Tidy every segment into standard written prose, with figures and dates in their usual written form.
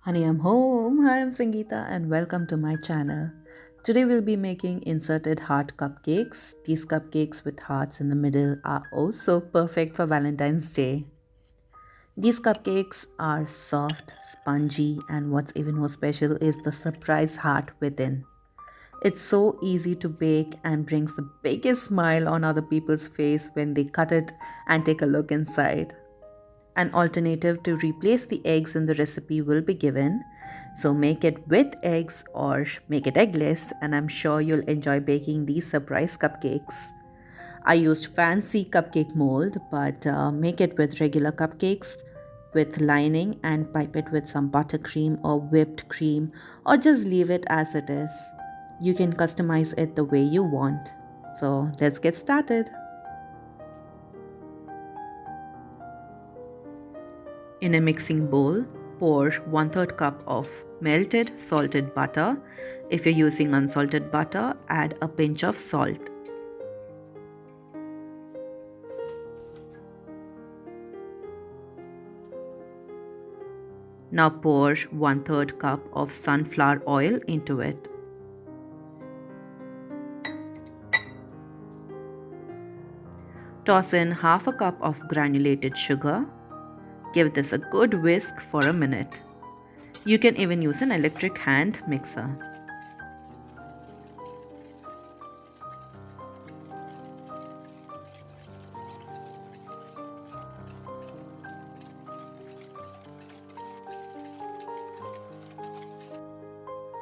Honey, I'm home. Hi, I'm Sangeeta and welcome to my channel. Today we'll be making inserted heart cupcakes. These cupcakes with hearts in the middle are oh so perfect for Valentine's Day. These cupcakes are soft, spongy, and what's even more special is the surprise heart within. It's so easy to bake and brings the biggest smile on other people's face when they cut it and take a look inside. An alternative to replace the eggs in the recipe will be given. So make it with eggs or make it eggless, and I'm sure you'll enjoy baking these surprise cupcakes. I used fancy cupcake mold, but make it with regular cupcakes with lining and pipe it with some buttercream or whipped cream, or just leave it as it is. You can customize it the way you want. So let's get started. In a mixing bowl, pour 1/3 cup of melted salted butter. If you're using unsalted butter, add a pinch of salt. Now pour 1/3 cup of sunflower oil into it. Toss in half a cup of granulated sugar. Give this a good whisk for a minute. You can even use an electric hand mixer.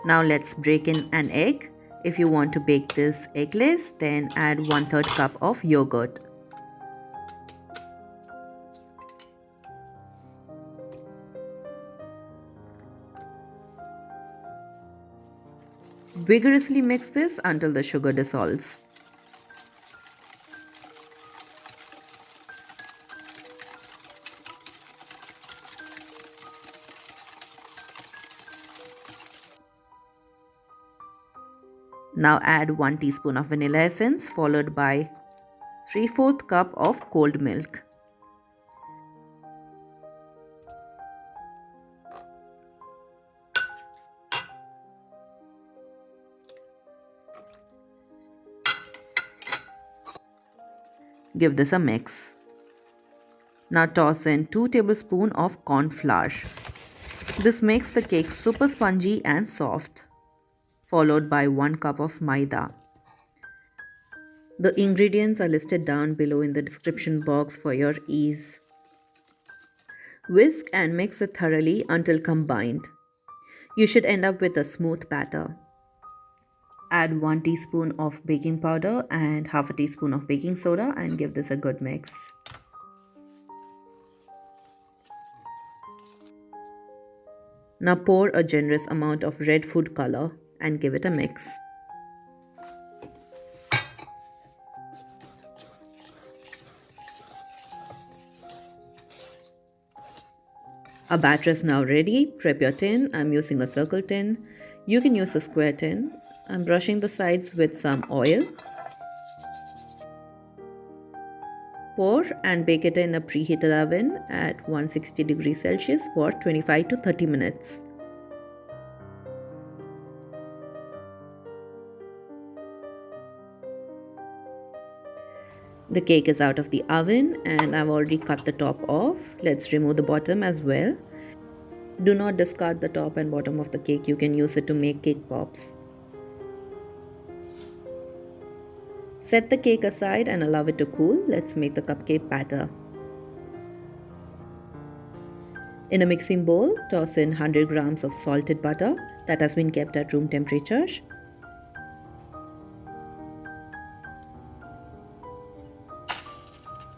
Now let's break in an egg. If you want to bake this eggless, then add 1/3 cup of yogurt. Vigorously mix this until the sugar dissolves. Now add 1 teaspoon of vanilla essence followed by 3/4 cup of cold milk. Give this a mix. Now toss in 2 tablespoons of cornflour. This makes the cake super spongy and soft, followed by 1 cup of maida. The ingredients are listed down below in the description box for your ease. Whisk and mix it thoroughly until combined. You should end up with a smooth batter. Add 1 teaspoon of baking powder and half a teaspoon of baking soda and give this a good mix. Now pour a generous amount of red food color and give it a mix. Our batter is now ready. Prep your tin. I'm using a circle tin. You can use a square tin. I'm brushing the sides with some oil. Pour and bake it in a preheated oven at 160 degrees Celsius for 25 to 30 minutes. The cake is out of the oven and I've already cut the top off. Let's remove the bottom as well. Do not discard the top and bottom of the cake. You can use it to make cake pops. Set the cake aside and allow it to cool. Let's make the cupcake batter. In a mixing bowl, toss in 100 grams of salted butter that has been kept at room temperature.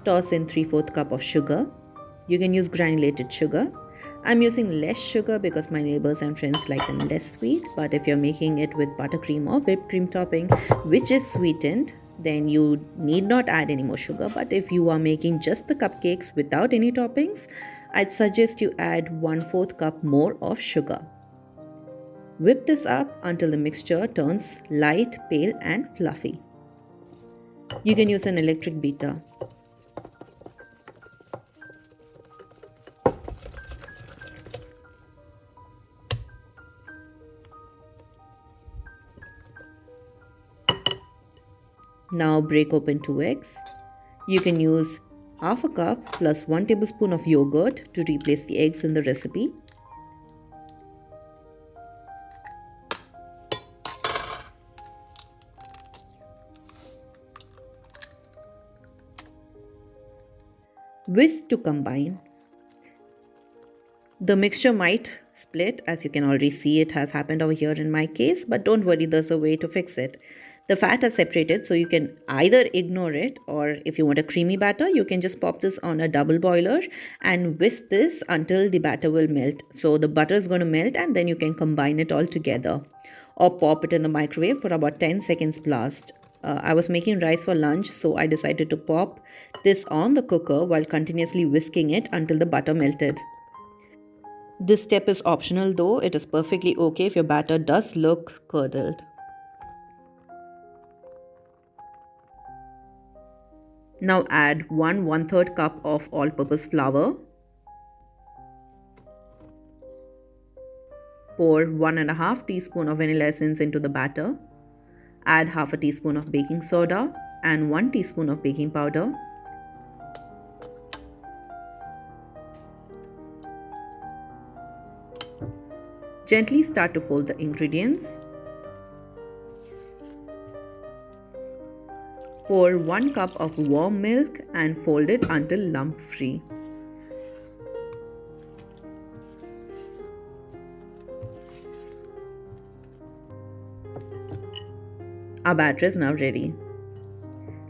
Toss in 3/4 cup of sugar. You can use granulated sugar. I'm using less sugar because my neighbors and friends like them less sweet, but if you're making it with buttercream or whipped cream topping, which is sweetened, then you need not add any more sugar. But if you are making just the cupcakes without any toppings, I'd suggest you add 1/4 cup more of sugar. Whip this up until the mixture turns light, pale and fluffy. You can use an electric beater. Now break open 2 eggs. You can use half a cup plus 1 tablespoon of yogurt to replace the eggs in the recipe. Whisk to combine. The mixture might split, as you can already see it has happened over here in my case, but don't worry, there's a way to fix it. The fat is separated, so you can either ignore it, or if you want a creamy batter, you can just pop this on a double boiler and whisk this until the batter will melt. So the butter is going to melt and then you can combine it all together, or pop it in the microwave for about 10 seconds blast. I was making rice for lunch, so I decided to pop this on the cooker while continuously whisking it until the butter melted. This step is optional though, it is perfectly okay if your batter does look curdled. Now add 1/3 cup of all-purpose flour. Pour 1.5 teaspoon of vanilla essence into the batter. Add half a teaspoon of baking soda and 1 teaspoon of baking powder. Gently start to fold the ingredients. Pour 1 cup of warm milk and fold it until lump-free. Our batter is now ready.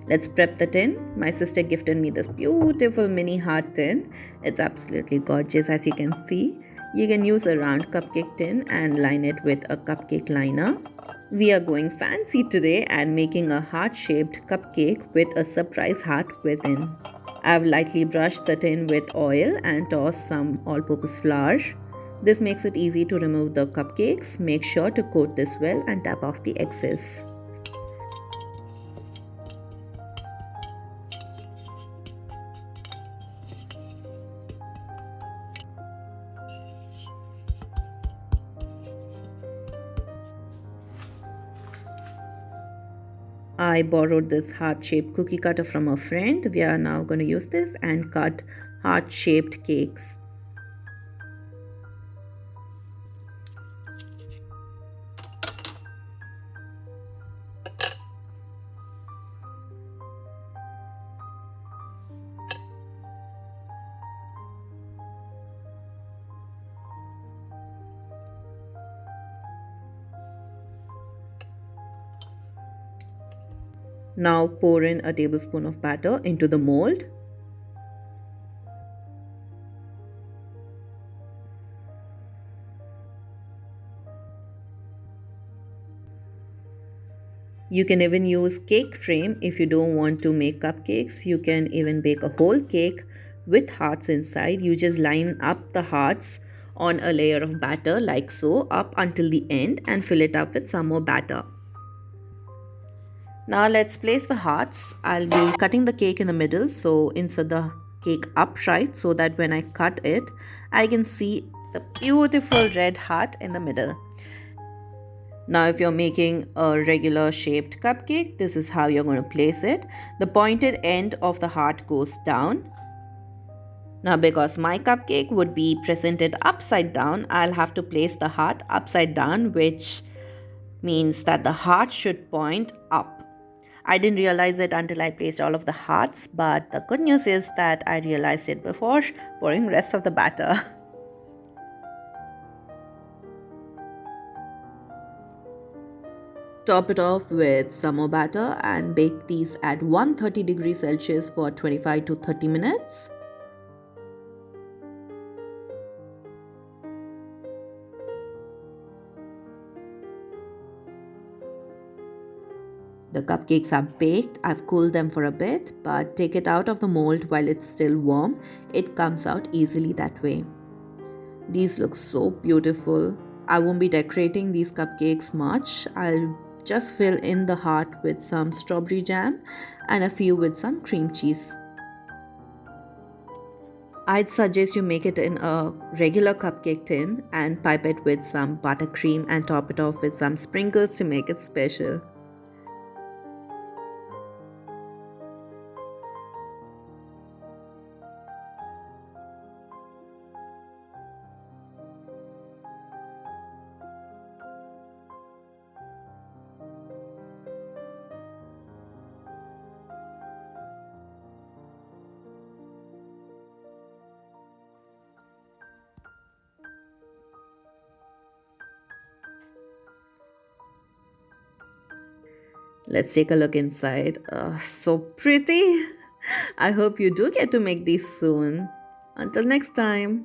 Let's prep the tin. My sister gifted me this beautiful mini heart tin. It's absolutely gorgeous, as you can see. You can use a round cupcake tin and line it with a cupcake liner. We are going fancy today and making a heart-shaped cupcake with a surprise heart within. I've lightly brushed the tin with oil and tossed some all-purpose flour. This makes it easy to remove the cupcakes. Make sure to coat this well and tap off the excess. I borrowed this heart-shaped cookie cutter from a friend. We are now going to use this and cut heart-shaped cakes. Now pour in a tablespoon of batter into the mold. You can even use cake frame if you don't want to make cupcakes. You can even bake a whole cake with hearts inside. You just line up the hearts on a layer of batter like so up until the end and fill it up with some more batter. Now let's place the hearts. I'll be cutting the cake in the middle, so insert the cake upright so that when I cut it, I can see the beautiful red heart in the middle. Now if you're making a regular shaped cupcake, this is how you're going to place it. The pointed end of the heart goes down. Now because my cupcake would be presented upside down, I'll have to place the heart upside down, which means that the heart should point up. I didn't realize it until I placed all of the hearts, but the good news is that I realized it before pouring rest of the batter. Top it off with some more batter and bake these at 130 degrees Celsius for 25 to 30 minutes. The cupcakes are baked. I've cooled them for a bit, but take it out of the mold while it's still warm. It comes out easily that way. These look so beautiful. I won't be decorating these cupcakes much. I'll just fill in the heart with some strawberry jam and a few with some cream cheese. I'd suggest you make it in a regular cupcake tin and pipe it with some buttercream and top it off with some sprinkles to make it special. Let's take a look inside. So pretty. I hope you do get to make these soon. Until next time.